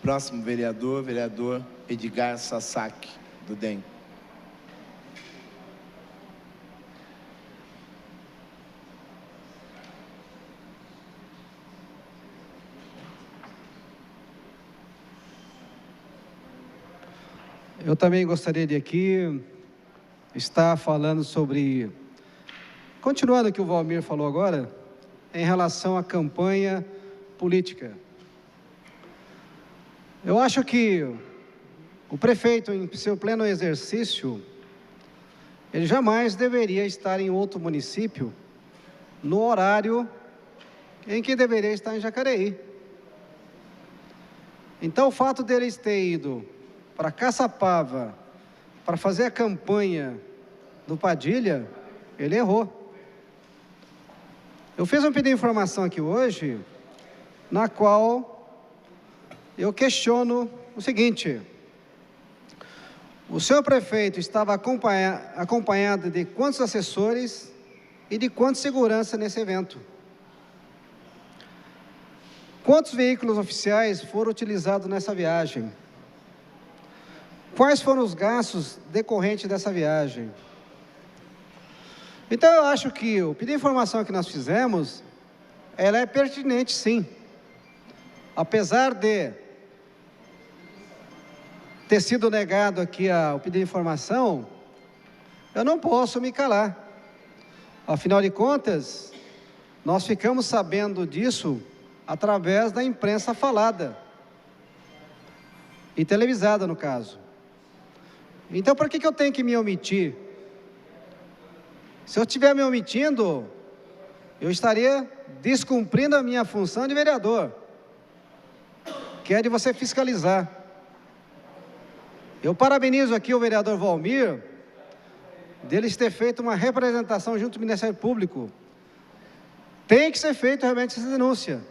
Próximo vereador, vereador Edgar Sasaki, do DEM. Eu também gostaria de aqui estar falando sobre, continuando o que o Valmir falou agora, em relação à campanha política. Eu acho que o prefeito, em seu pleno exercício, ele jamais deveria estar em outro município no horário em que deveria estar em Jacareí. Então, o fato dele ter ido para Caçapava para fazer a campanha do Padilha, ele errou. Eu fiz um pedido de informação aqui hoje, na qual eu questiono o seguinte: o senhor prefeito estava acompanhado de quantos assessores e de quantos segurança nesse evento? Quantos veículos oficiais foram utilizados nessa viagem? Quais foram os gastos decorrentes dessa viagem? Então, eu acho que o pedido de informação que nós fizemos, ela é pertinente, sim. Apesar de ter sido negado aqui o pedido de informação, eu não posso me calar. Afinal de contas, nós ficamos sabendo disso através da imprensa falada e televisada, no caso. Então, por que eu tenho que me omitir? Se eu estiver me omitindo, eu estaria descumprindo a minha função de vereador, que é de você fiscalizar. Eu parabenizo aqui o vereador Valmir, deles ter feito uma representação junto ao Ministério Público. Tem que ser feita realmente essa denúncia.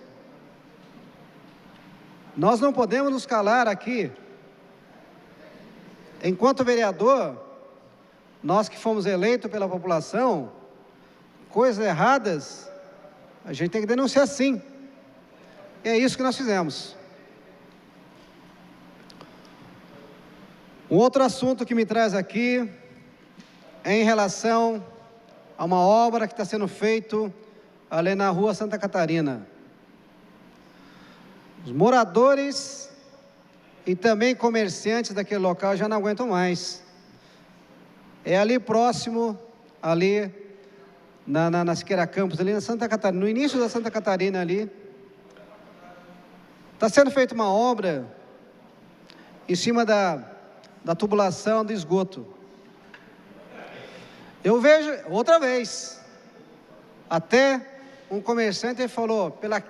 Nós não podemos nos calar aqui. Enquanto vereador, nós que fomos eleitos pela população, coisas erradas, a gente tem que denunciar, sim. E é isso que nós fizemos. Um outro assunto que me traz aqui é em relação a uma obra que está sendo feita ali na rua Santa Catarina. Os moradores e também comerciantes daquele local já não aguentam mais. É ali próximo, ali na Siqueira Campos, ali na Santa Catarina, no início da Santa Catarina ali, está sendo feita uma obra em cima da tubulação do esgoto. Eu vejo, outra vez, até um comerciante falou, pela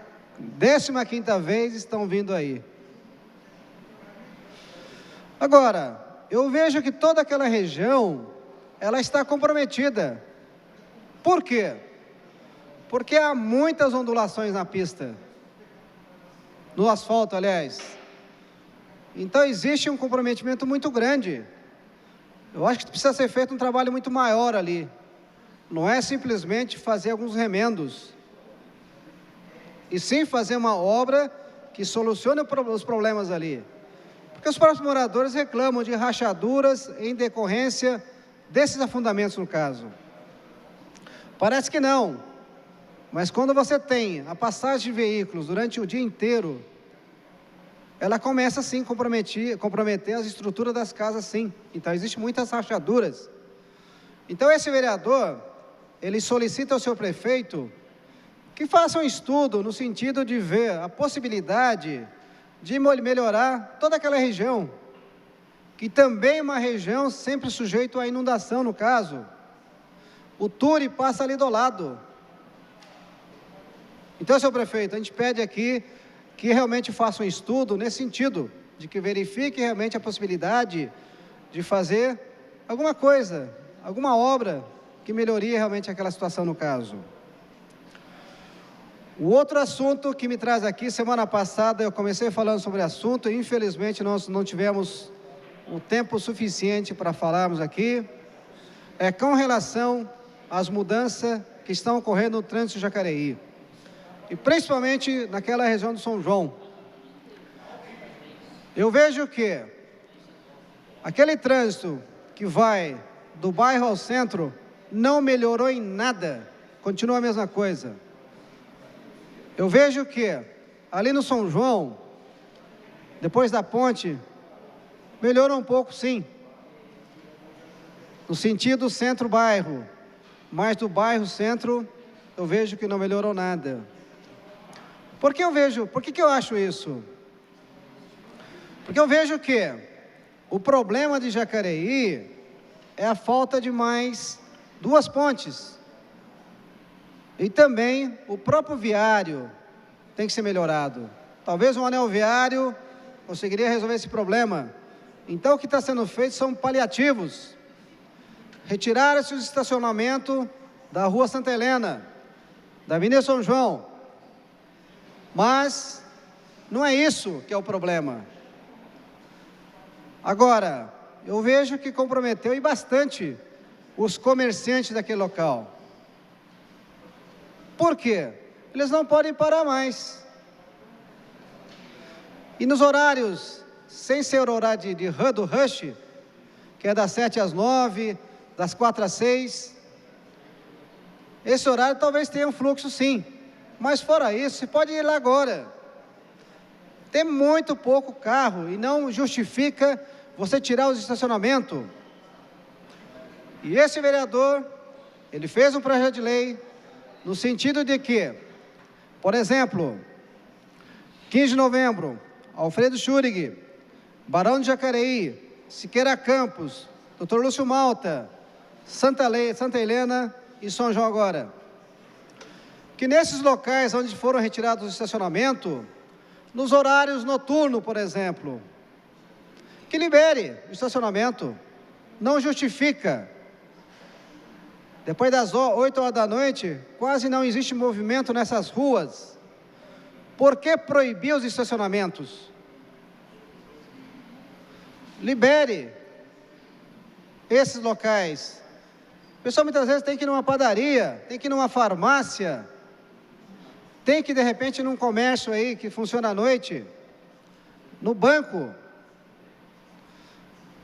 15ª vez estão vindo aí. Agora, eu vejo que toda aquela região, ela está comprometida. Por quê? Porque há muitas ondulações na pista, no asfalto, aliás. Então, existe um comprometimento muito grande. Eu acho que precisa ser feito um trabalho muito maior ali. Não é simplesmente fazer alguns remendos, e sim fazer uma obra que solucione os problemas ali. Porque os próprios moradores reclamam de rachaduras em decorrência desses afundamentos, no caso. Parece que não, mas quando você tem a passagem de veículos durante o dia inteiro, ela começa sim a comprometer as estruturas das casas, sim. Então, existem muitas rachaduras. Então, esse vereador, ele solicita ao seu prefeito que faça um estudo no sentido de ver a possibilidade de melhorar toda aquela região, que também é uma região sempre sujeita à inundação, no caso. O Turi passa ali do lado. Então, senhor prefeito, a gente pede aqui que realmente faça um estudo nesse sentido, de que verifique realmente a possibilidade de fazer alguma coisa, alguma obra que melhorie realmente aquela situação, no caso. O outro assunto que me traz aqui, semana passada eu comecei falando sobre o assunto e infelizmente nós não tivemos o tempo suficiente para falarmos aqui, é com relação às mudanças que estão ocorrendo no trânsito de Jacareí, e principalmente naquela região do São João. eu vejo que aquele trânsito que vai do bairro ao centro não melhorou em nada, continua a mesma coisa. Eu vejo que ali no São João, depois da ponte, melhorou um pouco sim, no sentido centro-bairro, mas do bairro-centro eu vejo que não melhorou nada. Por que eu acho isso? Porque eu vejo que o problema de Jacareí é a falta de mais 2 pontes. E também o próprio viário tem que ser melhorado. Talvez um anel viário conseguiria resolver esse problema. Então o que está sendo feito são paliativos. Retirar-se o estacionamento da Rua Santa Helena, da Avenida São João. Mas não é isso que é o problema. Agora, eu vejo que comprometeu e bastante os comerciantes daquele local. Por quê? Eles não podem parar mais. E nos horários, sem ser o horário do rush, que é das 7 às 9, das 4 às 6, esse horário talvez tenha um fluxo sim, mas fora isso, você pode ir lá agora. Tem muito pouco carro e não justifica você tirar os estacionamentos. E esse vereador, ele fez um projeto de lei no sentido de que, por exemplo, 15 de novembro, Alfredo Schurig, Barão de Jacareí, Siqueira Campos, Dr. Lúcio Malta, Santa Helena e São João agora. Que nesses locais onde foram retirados os estacionamentos, nos horários noturnos, por exemplo, que libere o estacionamento, não justifica. Depois das 8 horas da noite, quase não existe movimento nessas ruas. Por que proibir os estacionamentos? Libere esses locais. O pessoal muitas vezes tem que ir numa padaria, tem que ir numa farmácia, tem que de repente ir num comércio aí que funciona à noite, no banco.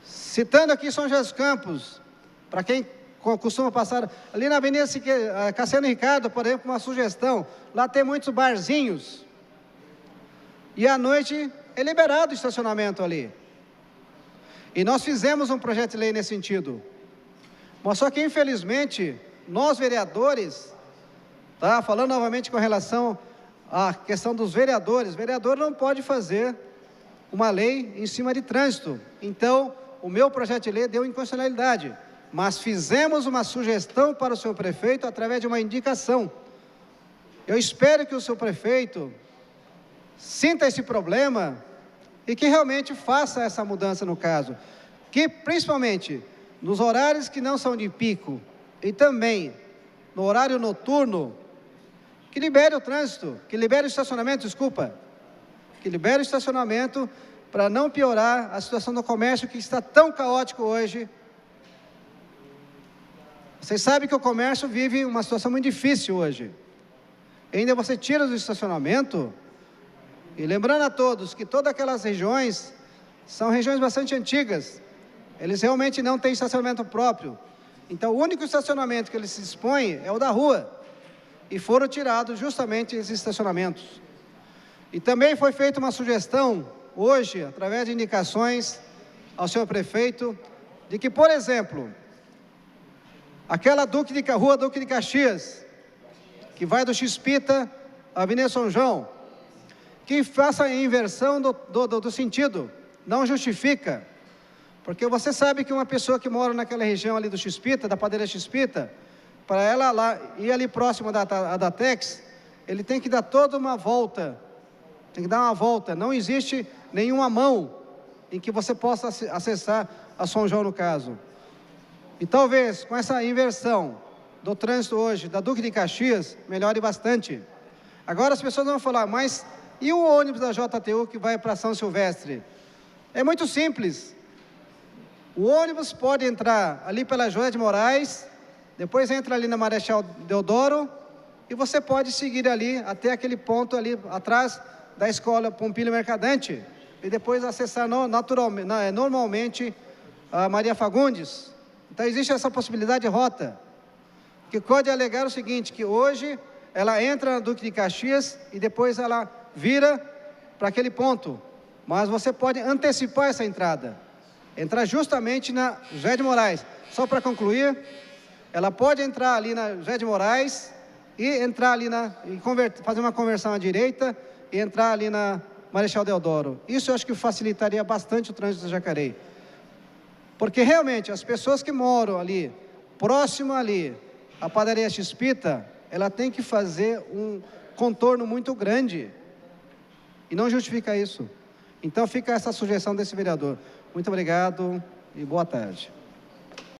Citando aqui São José dos Campos, para quem costuma passar ali na Avenida Cassiano Ricardo, por exemplo, uma sugestão, lá tem muitos barzinhos, e à noite é liberado o estacionamento ali. E nós fizemos um projeto de lei nesse sentido. Mas só que, infelizmente, nós vereadores, falando novamente com relação à questão dos vereadores, o vereador não pode fazer uma lei em cima de trânsito. Então, o meu projeto de lei deu inconstitucionalidade. Mas fizemos uma sugestão para o senhor prefeito através de uma indicação. Eu espero que o senhor prefeito sinta esse problema e que realmente faça essa mudança no caso. Que, principalmente, nos horários que não são de pico e também no horário noturno, que libere o trânsito, que libere o estacionamento, que libere o estacionamento para não piorar a situação do comércio que está tão caótico hoje. Vocês sabem que o comércio vive uma situação muito difícil hoje. E ainda você tira do estacionamento, e lembrando a todos que todas aquelas regiões são regiões bastante antigas. Eles realmente não têm estacionamento próprio. Então, o único estacionamento que eles se dispõem é o da rua. E foram tirados justamente esses estacionamentos. E também foi feita uma sugestão, hoje, através de indicações ao senhor prefeito, de que, por exemplo, aquela Rua Duque de Caxias, que vai do Xpita à Avenida São João, que faça a inversão do sentido, não justifica. Porque você sabe que uma pessoa que mora naquela região ali do Xpita, da padaria Xpita, para ela lá, ir ali próximo da Datex, ele tem que dar toda uma volta, não existe nenhuma mão em que você possa acessar a São João no caso. E talvez com essa inversão do trânsito hoje, da Duque de Caxias, melhore bastante. Agora as pessoas vão falar, mas e o ônibus da JTU que vai para São Silvestre? É muito simples. O ônibus pode entrar ali pela José de Moraes, depois entra ali na Marechal Deodoro, e você pode seguir ali até aquele ponto ali atrás da escola Pompílio Mercadante. e depois acessar normalmente a Maria Fagundes. Então, existe essa possibilidade de rota, que pode alegar o seguinte, que hoje ela entra na Duque de Caxias e depois ela vira para aquele ponto. Mas você pode antecipar essa entrada, entrar justamente na José de Moraes. Só para concluir, ela pode entrar ali na José de Moraes e entrar ali fazer uma conversão à direita e entrar ali na Marechal Deodoro. Isso eu acho que facilitaria bastante o trânsito do Jacareí. Porque realmente as pessoas que moram ali, próximo ali, à padaria Chispita, ela tem que fazer um contorno muito grande. E não justifica isso. Então fica essa sugestão desse vereador. Muito obrigado e boa tarde.